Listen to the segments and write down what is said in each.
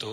2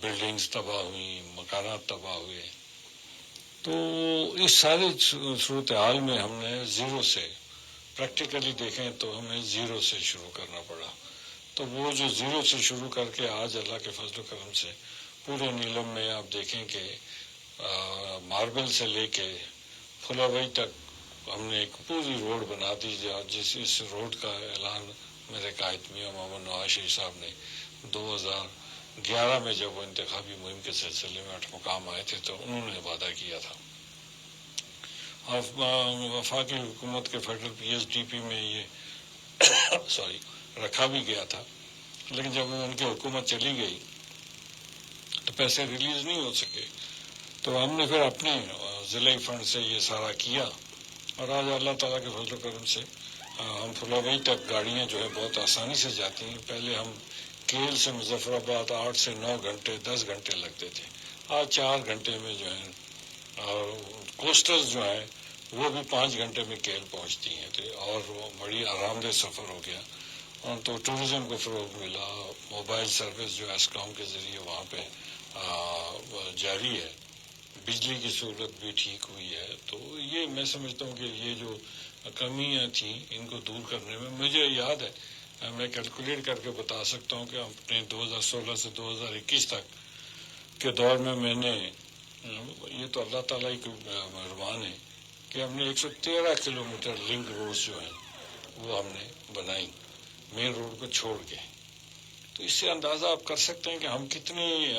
buildings تباہ ہوئیں، مکانات تباہ ہوئے. تو اس ساری صورتحال میں ہم نے زیرو سے پریکٹیکلی دیکھیں تو ہمیں زیرو سے شروع کرنا پڑا. تو وہ جو زیرو سے شروع کر کے آج اللہ کے فضل و کرم سے پورے نیلم میں آپ دیکھیں کہ ماربل سے لے کے پھلاوئی تک ہم نے ایک پوری روڈ بنا دی. اس روڈ کا اعلان میرے قائد میاں محمد نواز شریف صاحب نے 2011 میں جب وہ انتخابی مہم کے سلسلے میں 8 مقام آئے تھے تو انہوں نے وعدہ کیا تھا. وفاقی حکومت کے فیڈرل PSDP میں یہ رکھا بھی گیا تھا، لیکن جب ان کی حکومت چلی گئی تو پیسے ریلیز نہیں ہو سکے. تو ہم نے پھر اپنے ضلعی فنڈ سے یہ سارا کیا اور آج اللہ تعالیٰ کے فضل و کرم سے ہم پھلاوئی تک گاڑیاں جو ہے بہت آسانی سے جاتی ہیں. پہلے ہم کیل سے مظفر آباد 8 سے 9 گھنٹے 10 گھنٹے لگتے تھے، آج 4 گھنٹے میں جو ہے. اور کوسٹرز جو ہیں وہ بھی 5 گھنٹے میں کیل پہنچتی ہیں اور وہ بڑی آرام دہ سفر ہو گیا. تو ٹورزم کو فروغ ملا. موبائل سروس جو اسکام کے ذریعے وہاں پہ جاری ہے. بجلی کی سہولت بھی ٹھیک ہوئی ہے. تو یہ میں سمجھتا ہوں کہ یہ جو کمیاں تھیں ان کو دور کرنے میں مجھے یاد ہے، میں کیلکولیٹ کر کے بتا سکتا ہوں کہ اپنے 2016 سے 2021 تک کے دور میں نے یہ تو اللہ تعالیٰ کی مہربان ہے کہ ہم نے 113 کلومیٹر لنک روڈ جو ہیں وہ ہم نے بنائی مین روڈ کو چھوڑ کے. تو اس سے اندازہ آپ کر سکتے ہیں کہ ہم کتنی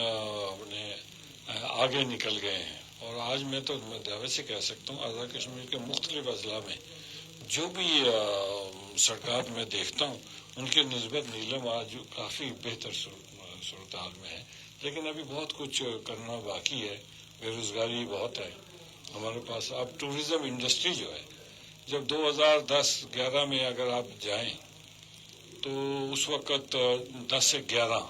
آگے نکل گئے ہیں. اور آج میں تو دعوے سے کہہ سکتا ہوں آزاد کشمیر کے مختلف اضلاع میں جو بھی سڑکات میں دیکھتا ہوں ان کے نسبت نیلم آج کافی بہتر صورتحال میں ہے. لیکن ابھی بہت کچھ کرنا باقی ہے. بے روزگاری بہت ہے ہمارے پاس. اب ٹورزم انڈسٹری جو ہے جب 2010-11 میں اگر آپ جائیں تو اس وقت 10 سے 11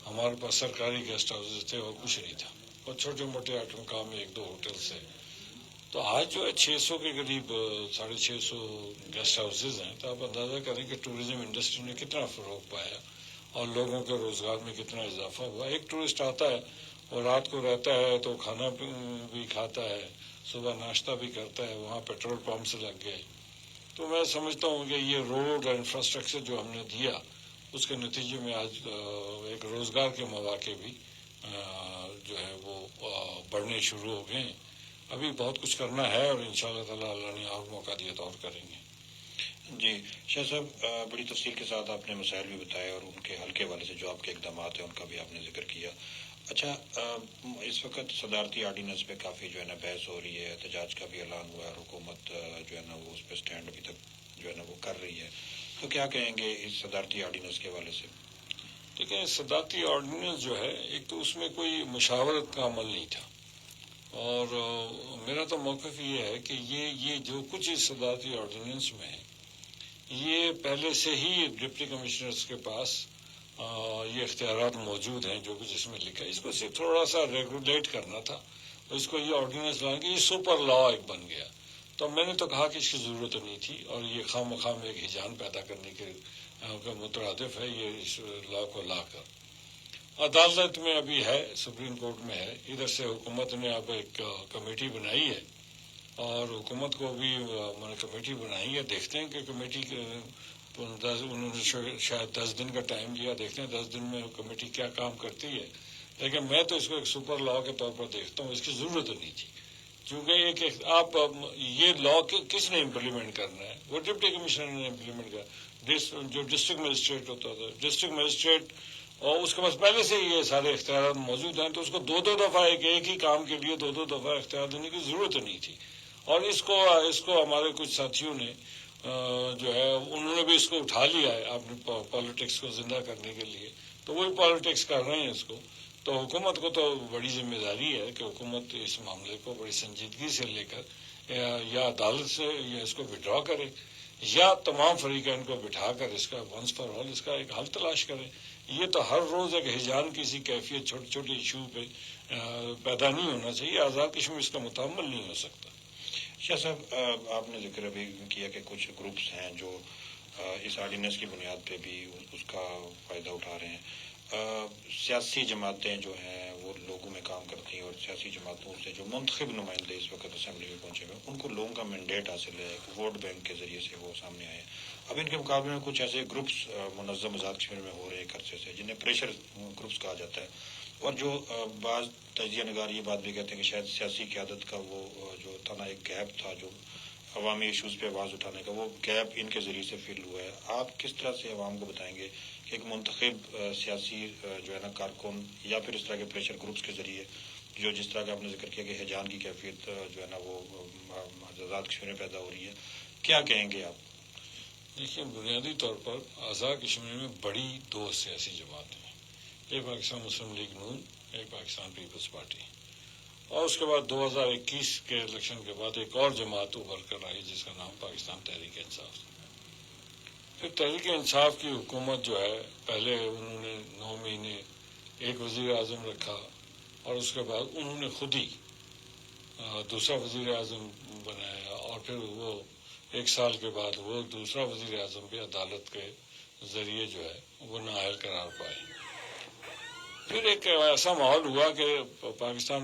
ہمارے پاس سرکاری گیسٹ ہاؤسز تھے اور کچھ نہیں تھا اور چھوٹے موٹے 8 مقام میں 1-2 ہوٹل سے. تو آج جو ہے 600 کے قریب 650 گیسٹ ہاؤسز ہیں. تو آپ اندازہ کریں کہ ٹورزم انڈسٹری نے کتنا فروغ پایا اور لوگوں کے روزگار میں کتنا اضافہ ہوا. ایک ٹورسٹ آتا ہے اور رات کو رہتا ہے تو کھانا بھی کھاتا ہے، صبح ناشتہ بھی کرتا ہے، وہاں پیٹرول پمپ سے لگ گئے. تو میں سمجھتا ہوں کہ یہ روڈ اور انفراسٹرکچر جو ہم نے دیا اس کے نتیجے میں آج ایک روزگار کے مواقع بھی جو ہے وہ بڑھنے شروع ہو گئے ہیں. ابھی بہت کچھ کرنا ہے اور انشاءاللہ تعالی اللہ نے اور موقع دیا تو اور کریں گے. جی شاہ صاحب، بڑی تفصیل کے ساتھ آپ نے مسائل بھی بتائے اور ان کے حل کے حوالے سے جو آپ کے اقدامات ہیں ان کا بھی آپ نے ذکر کیا. اچھا، اس وقت صدارتی آرڈیننس پہ کافی جو ہے نا بحث ہو رہی ہے، احتجاج کا بھی اعلان ہوا ہے، حکومت جو ہے نا وہ اس پہ سٹینڈ ابھی تک جو ہے نا وہ کر رہی ہے. تو کیا کہیں گے اس صدارتی آرڈیننس کے حوالے سے؟ دیکھیں، صدارتی آرڈیننس جو ہے ایک تو اس میں کوئی مشاورت کا عمل نہیں تھا اور میرا تو موقف یہ ہے کہ یہ جو کچھ اس صدارتی آرڈیننس میں ہے یہ پہلے سے ہی ڈپٹی کمشنرز کے پاس یہ اختیارات موجود ہیں جو کچھ اس میں لکھا ہے. اس کو صرف تھوڑا سا ریگولیٹ کرنا تھا اور اس کو یہ آرڈیننس لائیں گے. یہ سپر لا ایک بن گیا. تو میں نے تو کہا کہ اس کی ضرورت نہیں تھی اور یہ خواہ مخواہ ایک ہیجان پیدا کرنے کے مترادف ہے. یہ اس لا کو لا کر عدالت میں ابھی ہے، سپریم کورٹ میں ہے. ادھر سے حکومت نے اب ایک کمیٹی بنائی ہے اور حکومت کو بھی میں نے کمیٹی بنائی ہے. دیکھتے ہیں کہ کمیٹی انہوں نے شاید 10 دن کا ٹائم دیا، دیکھتے ہیں 10 دن میں کمیٹی کیا کام کرتی ہے. لیکن میں تو اس کو ایک سپر لا کے طور پر دیکھتا ہوں. اس کی ضرورت نہیں تھی کیونکہ آپ یہ لا کس نے امپلیمنٹ کرنا ہے؟ وہ ڈپٹی کمشنر نے امپلیمنٹ کیا. جو ڈسٹرکٹ مجسٹریٹ ہوتا تھا، ڈسٹرکٹ مجسٹریٹ اور اس کے پاس پہلے سے یہ سارے اختیارات موجود ہیں تو اس کو 2 دفعہ ایک ہی کام کے لیے 2 دفعہ اختیار دینے کی ضرورت نہیں تھی. اور اس کو ہمارے کچھ ساتھیوں نے جو ہے انہوں نے بھی اس کو اٹھا لیا ہے اپنی پالیٹکس کو زندہ کرنے کے لیے. تو وہی پالیٹکس کر رہے ہیں اس کو. تو حکومت کو تو بڑی ذمہ داری ہے کہ حکومت اس معاملے کو بڑی سنجیدگی سے لے کر یا عدالت سے یا اس کو وڈرا کرے یا تمام فریقین کو بٹھا کر اس کا ونس فار آل اس کا ایک حل تلاش کرے. یہ تو ہر روز ایک ہیجان کسی کیفیت چھوٹی چھوٹی ایشو پہ پیدا نہیں ہونا چاہیے. آزاد کشمیر اس کا متحمل نہیں ہو سکتا. شاہ صاحب، آپ نے ذکر ابھی کیا کہ کچھ گروپس ہیں جو اس آرڈیننس کی بنیاد پہ بھی اس کا فائدہ اٹھا رہے ہیں. سیاسی جماعتیں جو ہیں وہ لوگوں میں کام کرتی ہیں اور سیاسی جماعتوں سے جو منتخب نمائندے اس وقت اسمبلی میں پہنچے ہوئے ان کو لوگوں کا مینڈیٹ حاصل ہے, ووٹ بینک کے ذریعے سے وہ سامنے آئے ہیں. اب ان کے مقابلے میں کچھ ایسے گروپس منظم آزاد کشمیر میں ہو رہے ہیں ایک عرصے سے جنہیں پریشر گروپس کہا جاتا ہے, اور جو بعض تجزیہ نگار یہ بات بھی کہتے ہیں کہ شاید سیاسی قیادت کا وہ جو تھا نا ایک گیپ تھا جو عوامی ایشوز پہ آواز اٹھانے کا, وہ گیپ ان کے ذریعے سے فل ہوا ہے. آپ کس طرح سے عوام کو بتائیں گے کہ ایک منتخب سیاسی جو ہے نا کارکن یا پھر اس طرح کے پریشر گروپس کے ذریعے جو جس طرح کا آپ نے ذکر کیا کہ ہیجان کی کیفیت جو ہے نا وہ آزاد کشمیر میں پیدا ہو رہی ہے, کیا کہیں گے آپ؟ دیکھیے, بنیادی طور پر آزاد کشمیر میں بڑی دو سیاسی جماعتیں ہیں, ایک پاکستان مسلم لیگ نون, ایک پاکستان پیپلز پارٹی, اور اس کے بعد 2021 کے الیکشن کے بعد ایک اور جماعت ابھر کر آئی جس کا نام پاکستان تحریک انصاف. پھر تحریک انصاف کی حکومت جو ہے پہلے انہوں نے 9 مہینے ایک وزیر اعظم رکھا, اور اس کے بعد انہوں نے خود ہی دوسرا وزیر اعظم بنایا, اور پھر وہ 1 سال کے بعد وہ دوسرا وزیر اعظم بھی عدالت کے ذریعے جو ہے وہ نااہل قرار پائے. پھر ایک ایسا ماحول ہوا کہ پاکستان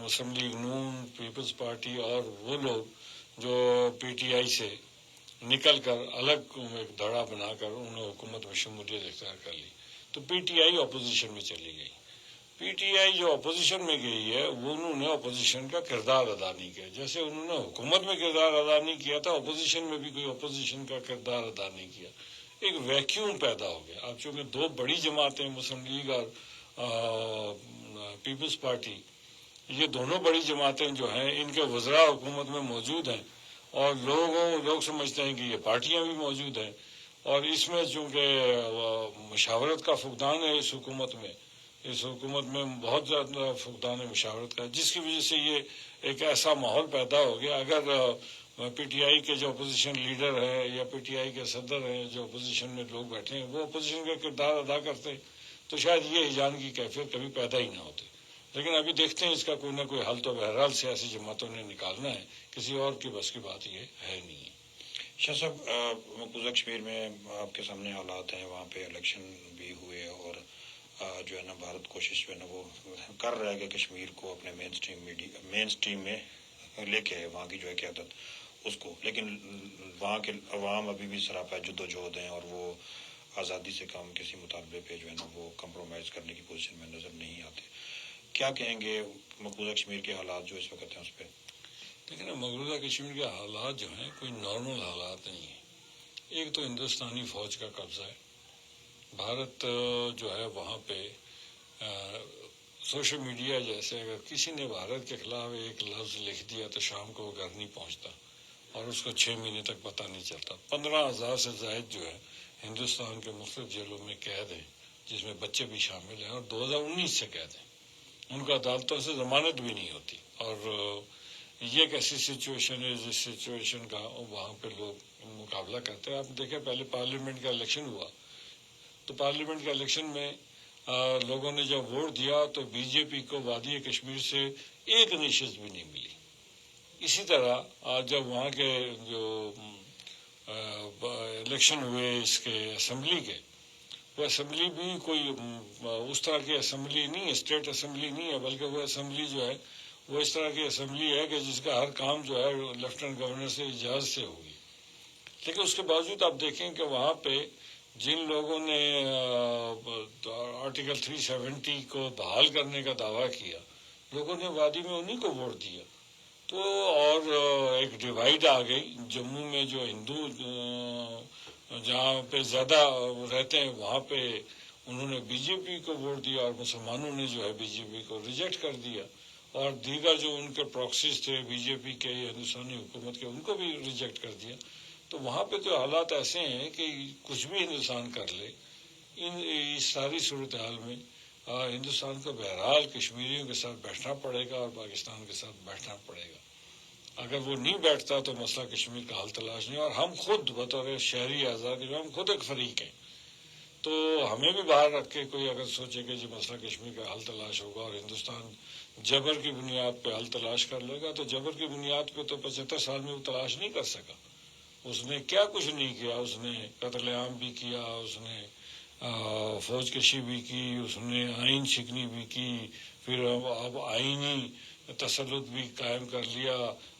مسلم لیگ نون, پیپلز پارٹی اور وہ لوگ جو پی ٹی آئی سے نکل کر الگ ایک دھڑا بنا کر انہوں نے حکومت میں شمولیت اختیار کر لی, تو پی ٹی آئی اپوزیشن میں چلی گئی. پی ٹی آئی جو اپوزیشن میں گئی ہے وہ انہوں نے اپوزیشن کا کردار ادا نہیں کیا. جیسے انہوں نے حکومت میں کردار ادا نہیں کیا تھا, اپوزیشن میں بھی کوئی اپوزیشن کا کردار ادا نہیں کیا. ایک ویکیوم پیدا ہو گیا. اب چونکہ 2 بڑی جماعتیں مسلم لیگ اور پیپلز پارٹی, یہ دونوں بڑی جماعتیں جو ہیں ان کے وزراء حکومت میں موجود ہیں, اور لوگ سمجھتے ہیں کہ یہ پارٹیاں بھی موجود ہیں, اور اس میں چونکہ مشاورت کا فقدان ہے اس حکومت میں بہت زیادہ فقدان ہے مشاورت کا, جس کی وجہ سے یہ ایک ایسا ماحول پیدا ہو گیا. اگر پی ٹی آئی کے جو اپوزیشن لیڈر ہیں یا پی ٹی آئی کے صدر ہیں جو اپوزیشن میں لوگ بیٹھے ہیں وہ اپوزیشن کا کردار ادا کرتے تو شاید یہ ہیجان کی کیفیت کبھی پیدا ہی نہ ہوتی. لیکن ابھی دیکھتے ہیں اس کا کوئی نہ کوئی حل تو بہرحال سیاسی جماعتوں نے نکالنا ہے, کسی اور کی بس کی بات یہ ہے نہیں ہے. شاہ صاحب, مقبوضہ کشمیر میں آپ کے سامنے حالات ہیں, وہاں پہ الیکشن بھی ہوئے, اور جو ہے نا بھارت کوشش جو ہے نا وہ کر رہا ہے کہ کشمیر کو اپنے مین اسٹریم میں لے کے آئے, وہاں کی جو ہے قیادت اس کو, لیکن وہاں کے عوام ابھی بھی سراپا جدوجہد ہیں اور وہ آزادی سے کم کسی مطالبے پہ جو ہے نا وہ کمپرومائز کرنے کی پوزیشن میں نظر نہیں آتے. کیا کہیں گے مقبوضہ کشمیر کے حالات جو اس وقت ہیں اس پہ؟ لیکن مقبوضہ کشمیر کے حالات جو ہیں کوئی نارمل حالات نہیں ہیں. ایک تو ہندوستانی فوج کا قبضہ ہے, بھارت جو ہے وہاں پہ سوشل میڈیا جیسے اگر کسی نے بھارت کے خلاف ایک لفظ لکھ دیا تو شام کو وہ گھر نہیں پہنچتا, اور اس کو 6 مہینے تک پتہ نہیں چلتا. 15,000 سے زائد جو ہے ہندوستان کے مختلف جیلوں میں قید ہیں, جس میں بچے بھی شامل ہیں, اور 2019 سے قید ہیں. ان کو عدالتوں سے ضمانت بھی نہیں ہوتی, اور یہ ایک ایسی سچویشن ہے جس سچویشن کا وہاں پہ لوگ مقابلہ کرتے ہیں. آپ دیکھیں پہلے پارلیمنٹ کا الیکشن ہوا تو پارلیمنٹ کے الیکشن میں لوگوں نے جب ووٹ دیا تو بی جے پی کو وادی کشمیر سے ایک نشست بھی نہیں ملی. اسی طرح جب وہاں کے جو الیکشن ہوئے اس کے اسمبلی کے, وہ اسمبلی بھی کوئی اس طرح کی اسمبلی نہیں ہے, اسٹیٹ اسمبلی نہیں ہے, بلکہ وہ اسمبلی جو ہے وہ اس طرح کی اسمبلی ہے کہ جس کا ہر کام جو ہے لیفٹنٹ گورنر سے اجازت سے ہوگی. لیکن اس کے باوجود آپ دیکھیں کہ وہاں پہ جن لوگوں نے آرٹیکل 370 کو بحال کرنے کا دعویٰ کیا, لوگوں نے وادی میں انہیں کو ووٹ دیا. تو اور ایک ڈیوائڈ آ گئی. جموں میں جو ہندو جہاں پہ زیادہ رہتے ہیں وہاں پہ انہوں نے بی جے پی کو ووٹ دیا, اور مسلمانوں نے جو ہے بی جے پی کو ریجیکٹ کر دیا, اور دیگر جو ان کے پراکسیز تھے بی جے پی کے ہندوستانی حکومت کے ان کو بھی ریجیکٹ کر دیا. تو وہاں پہ تو حالات ایسے ہیں کہ کچھ بھی ہندوستان کر لے, اس ساری صورتحال میں ہندوستان کو بہرحال کشمیریوں کے ساتھ بیٹھنا پڑے گا اور پاکستان کے ساتھ بیٹھنا پڑے گا. اگر وہ نہیں بیٹھتا تو مسئلہ کشمیر کا حل تلاش نہیں. اور ہم خود بطور شہری آزادی میں ہم خود ایک فریق ہیں, تو ہمیں بھی باہر رکھ کے کوئی اگر سوچے کہ جو مسئلہ کشمیر کا حل تلاش ہوگا اور ہندوستان جبر کی بنیاد پہ حل تلاش کر لے گا, تو جبر کی بنیاد پہ تو 75 سال میں وہ تلاش نہیں کر سکا. اس نے کیا کچھ نہیں کیا, اس نے قتل عام بھی کیا, اس نے فوج کشی بھی کی، اس نے آئین شکنی بھی کی، پھر اب آئینی تسلط بھی قائم کر لیا،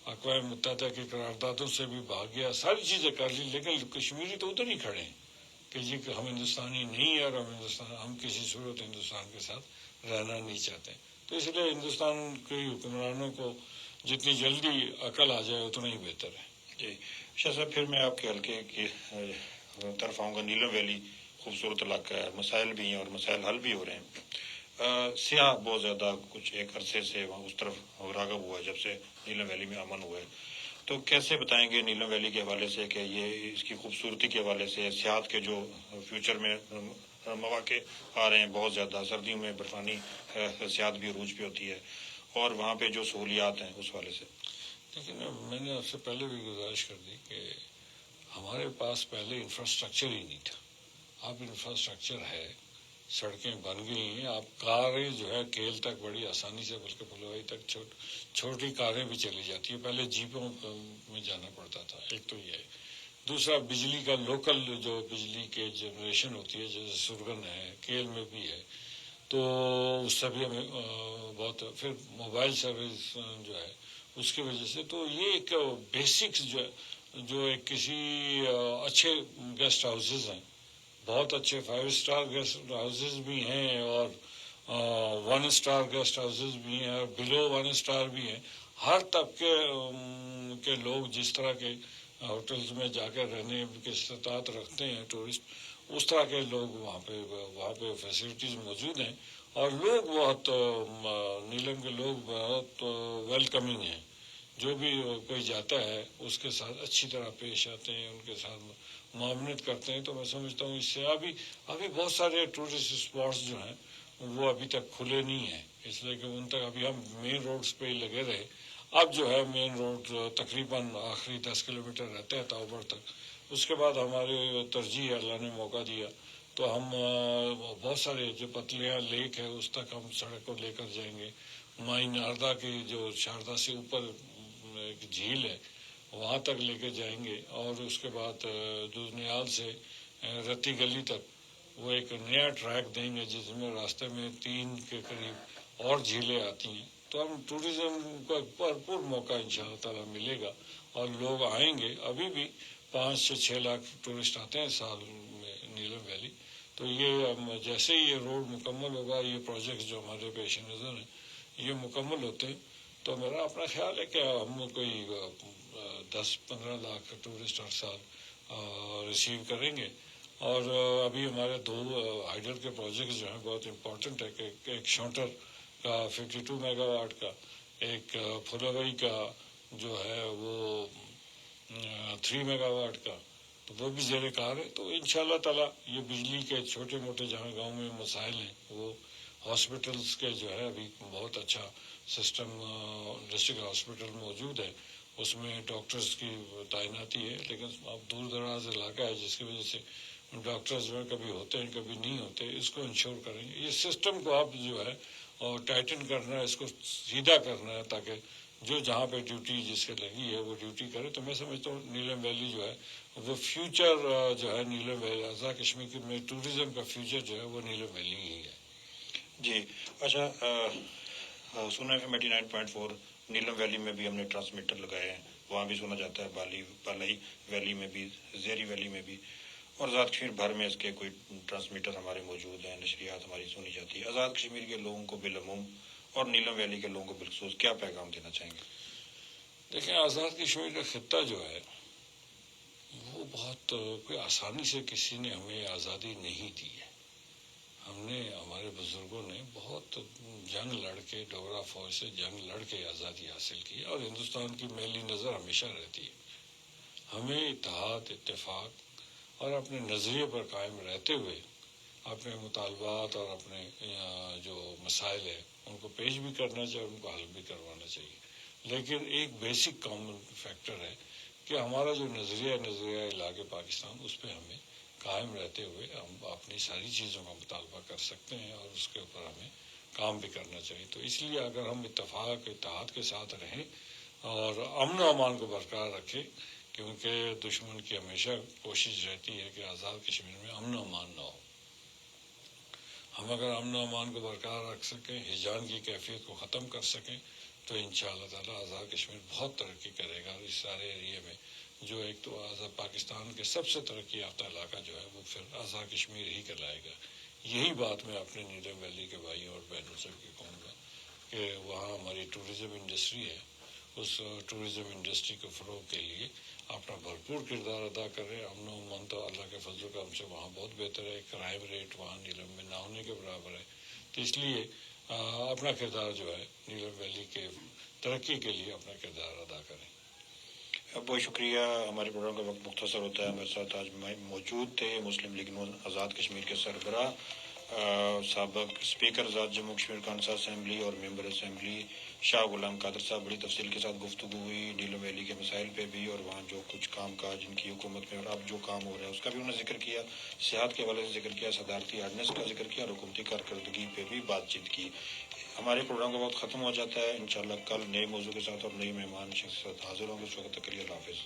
اقوام متحدہ کی قراردادوں سے بھی بھاگ گیا، ساری چیزیں کر لی، لیکن کشمیری تو ادھر ہی کھڑے ہیں کہ جی ہم ہندوستانی نہیں ہیں اور ہم کسی صورت ہندوستان کے ساتھ رہنا نہیں چاہتے. تو اس لیے ہندوستان کے حکمرانوں کو جتنی جلدی عقل آ جائے اتنا ہی بہتر ہے. جی شاہ صاحب، پھر میں آپ کے حلقے کی طرف آؤں گا. نیلم ویلی خوبصورت علاقہ ہے، مسائل بھی ہیں اور مسائل حل بھی ہو رہے ہیں. سیاح بہت زیادہ کچھ ایک عرصے سے وہاں اس طرف راغب ہوا ہے جب سے نیلم ویلی میں امن ہوا ہے. تو کیسے بتائیں گے نیلم ویلی کے حوالے سے کہ یہ اس کی خوبصورتی کے حوالے سے سیاحت کے جو فیوچر میں مواقع آ رہے ہیں، بہت زیادہ سردیوں میں برفانی سیاحت بھی عروج پہ ہوتی ہے، اور وہاں پہ جو سہولیات ہیں اس حوالے سے؟ لیکن میں نے آپ سے پہلے بھی گزارش کر دی کہ ہمارے پاس پہلے انفراسٹرکچر ہی نہیں تھا. اب انفراسٹرکچر ہے، سڑکیں بن گئی ہیں، اب کاریں جو ہے کیل تک بڑی آسانی سے، بلکہ پھلوائی تک چھوٹی کاریں بھی چلی جاتی ہیں. پہلے جیپوں میں جانا پڑتا تھا. ایک تو یہ ہے. دوسرا بجلی کا لوکل جو بجلی کے جنریشن ہوتی ہے، جیسے سرگن ہے، کیل میں بھی ہے، تو اس سے بھی ہمیں بہت. پھر موبائل سروس جو ہے اس کی وجہ سے، تو یہ ایک بیسکس جو ایک کسی اچھے گیسٹ ہاؤسز ہیں، بہت اچھے 5 اسٹار گیسٹ ہاؤسز بھی ہیں اور 1 اسٹار گیسٹ ہاؤسز بھی ہیں اور بلو 1 اسٹار بھی ہیں. ہر طبقے کے لوگ جس طرح کے ہوٹلز میں جا کر رہنے کی استطاعت رکھتے ہیں ٹورسٹ، اس طرح کے لوگ وہاں پہ فیسلٹیز موجود ہیں، اور لوگ بہت نیلم کے لوگ بہت ویلکمنگ ہیں. جو بھی کوئی جاتا ہے اس کے ساتھ اچھی طرح پیش آتے ہیں، ان کے ساتھ معاونت کرتے ہیں. تو میں سمجھتا ہوں اس سے ابھی بہت سارے ٹورسٹ اسپاٹس جو ہیں وہ ابھی تک کھلے نہیں ہیں، اس لیے کہ ان تک ابھی ہم مین روڈز پہ ہی لگے رہے. اب جو ہے مین روڈ تقریباً آخری 10 کلومیٹر رہتا ہے تاوبر تک. اس کے بعد ہماری ترجیح اللہ نے موقع دیا تو ہم بہت سارے جو پتلیاں لیک ہے اس تک ہم سڑک کو لے کر جائیں گے. مائی ناردا کی جو شاردا سے اوپر ایک جھیل ہے وہاں تک لے کے جائیں گے، اور اس کے بعد دودھنیال سے رتی گلی تک وہ ایک نیا ٹریک دیں گے جس میں راستے میں 3 کے قریب اور جھیلیں آتی ہیں. تو ہم ٹوریزم کو بھرپور موقع انشاءاللہ تعالیٰ ملے گا اور لوگ آئیں گے. ابھی بھی 5 سے 6 لاکھ ٹورسٹ آتے ہیں سال میں نیلم ویلی. تو یہ جیسے ہی یہ روڈ مکمل ہوگا، یہ پروجیکٹ جو ہمارے پیش نظر ہیں یہ مکمل ہوتے ہیں، تو میرا اپنا خیال ہے کہ ہم کوئی 10-15 لاکھ ٹورسٹ ہر سال ریسیو کریں گے. اور ابھی ہمارے 2 ہائیڈر کے پروجیکٹس جو ہیں بہت امپورٹنٹ ہے کہ ایک شونٹر کا 52 میگا واٹ کا، ایک پھلوئی کا جو ہے وہ 3 میگا واٹ کا، تو وہ بھی زیر کار ہے. تو انشاءاللہ تعالیٰ یہ بجلی کے چھوٹے موٹے جہاں گاؤں میں مسائل ہیں، وہ ہاسپٹلس کے جو ہے ابھی بہت اچھا سسٹم ڈسٹرکٹ ہاسپٹل موجود ہے، اس میں ڈاکٹرز کی تعیناتی ہے، لیکن اب دور دراز علاقہ ہے جس کی وجہ سے ڈاکٹرز میں کبھی ہوتے ہیں کبھی نہیں ہوتے. اس کو انشور کریں گے. یہ سسٹم کو اب جو ہے اور ٹائٹن کرنا ہے، اس کو سیدھا کرنا ہے تاکہ جو جہاں پہ ڈیوٹی جس کے لگی ہے وہ ڈیوٹی کرے. تو میں سمجھتا ہوں نیلم ویلی جو ہے وہ فیوچر جو ہے نیلم ویلی آزاد کشمیر میں ٹوریزم کا فیوچر جو ہے وہ نیلم ویلی ہی ہے. جی اچھا، سنا ہے 89.4 نیلم ویلی میں بھی ہم نے ٹرانسمیٹر لگائے ہیں، وہاں بھی سنا جاتا ہے بالائی ویلی میں بھی، زیری ویلی میں بھی، اور آزاد کشمیر بھر میں اس کے کوئی ٹرانسمیٹر ہمارے موجود ہیں، نشریات ہماری سنی جاتی ہے. آزاد کشمیر کے لوگوں کو بالعموم اور نیلم ویلی کے لوگوں کو بالخصوص کیا پیغام دینا چاہیں گے؟ دیکھیں، آزاد کشمیر کا خطہ جو ہے وہ بہت کوئی آسانی سے کسی نے ہمیں آزادی نہیں دی ہے. ہم نے، ہمارے بزرگوں نے بہت جنگ لڑ کے، ڈوگرا فوج سے جنگ لڑ کے آزادی حاصل کی، اور ہندوستان کی میلی نظر ہمیشہ رہتی ہے. ہمیں اتحاد، اتفاق اور اپنے نظریے پر قائم رہتے ہوئے اپنے مطالبات اور اپنے جو مسائل ہیں ان کو پیش بھی کرنا چاہیے، ان کو حل بھی کروانا چاہیے. لیکن ایک بیسک کامن فیکٹر ہے کہ ہمارا جو نظریہ علاقے پاکستان، اس پہ ہمیں قائم رہتے ہوئے ہم اپنی ساری چیزوں کا مطالبہ کر سکتے ہیں اور اس کے اوپر ہمیں کام بھی کرنا چاہیے. تو اس لیے اگر ہم اتفاق، اتحاد کے ساتھ رہیں اور امن و امان کو برقرار رکھیں، کیونکہ دشمن کی ہمیشہ کوشش رہتی ہے کہ آزاد کشمیر میں امن و امان نہ ہو. ہم اگر امن و امان کو برقرار رکھ سکیں، ہجران کی کیفیت کو ختم کر سکیں، تو انشاءاللہ تعالیٰ آزاد کشمیر بہت ترقی کرے گا، اور اس سارے ایریے میں جو ایک تو آزاد پاکستان کے سب سے ترقی یافتہ علاقہ جو ہے وہ پھر آزاد کشمیر ہی کہلائے گا۔ یہی بات میں اپنے نیلم ویلی کے بھائیوں اور بہنوں سے بھی کہوں گا کہ وہاں ہماری ٹورزم انڈسٹری ہے، اس ٹورزم انڈسٹری کو فروغ کے لیے اپنا بھرپور کردار ادا کرے۔ امن و امان تو اللہ کے فضل و کرم سے وہاں بہت بہتر ہے، کرائم ریٹ وہاں نیلم میں نہ ہونے کے برابر ہے، تو اس لیے اپنا کردار جو ہے نیلم ویلی کے ترقی کے لیے اپنا کردار ادا کریں۔ بہت شکریہ۔ ہمارے پروگرام کا وقت مختصر ہوتا ہے۔ ہمارے ساتھ آج موجود تھے مسلم لیگ نون آزاد کشمیر کے سربراہ سابق اسپیکر آزاد جموں کشمیر کونسل اسمبلی اور ممبر اسمبلی شاہ غلام قادر صاحب۔ بڑی تفصیل کے ساتھ گفتگو ہوئی نیلم ویلی کے مسائل پہ بھی، اور وہاں جو کچھ کام کاج جن کی حکومت میں اور اب جو کام ہو رہا ہے اس کا بھی انہوں نے ذکر کیا، صحت کے حوالے سے ذکر کیا، صدارتی آرڈیننس کا ذکر کیا، اور حکومتی کارکردگی پہ بھی بات چیت کی۔ ہمارے پروگرام کا وقت ختم ہو جاتا ہے۔ انشاءاللہ کل نئے موضوع کے ساتھ اور نئی مہمان شخص کے ساتھ حاضر ہوں گے۔ اس وقت تک کے لیے اللہ حافظ۔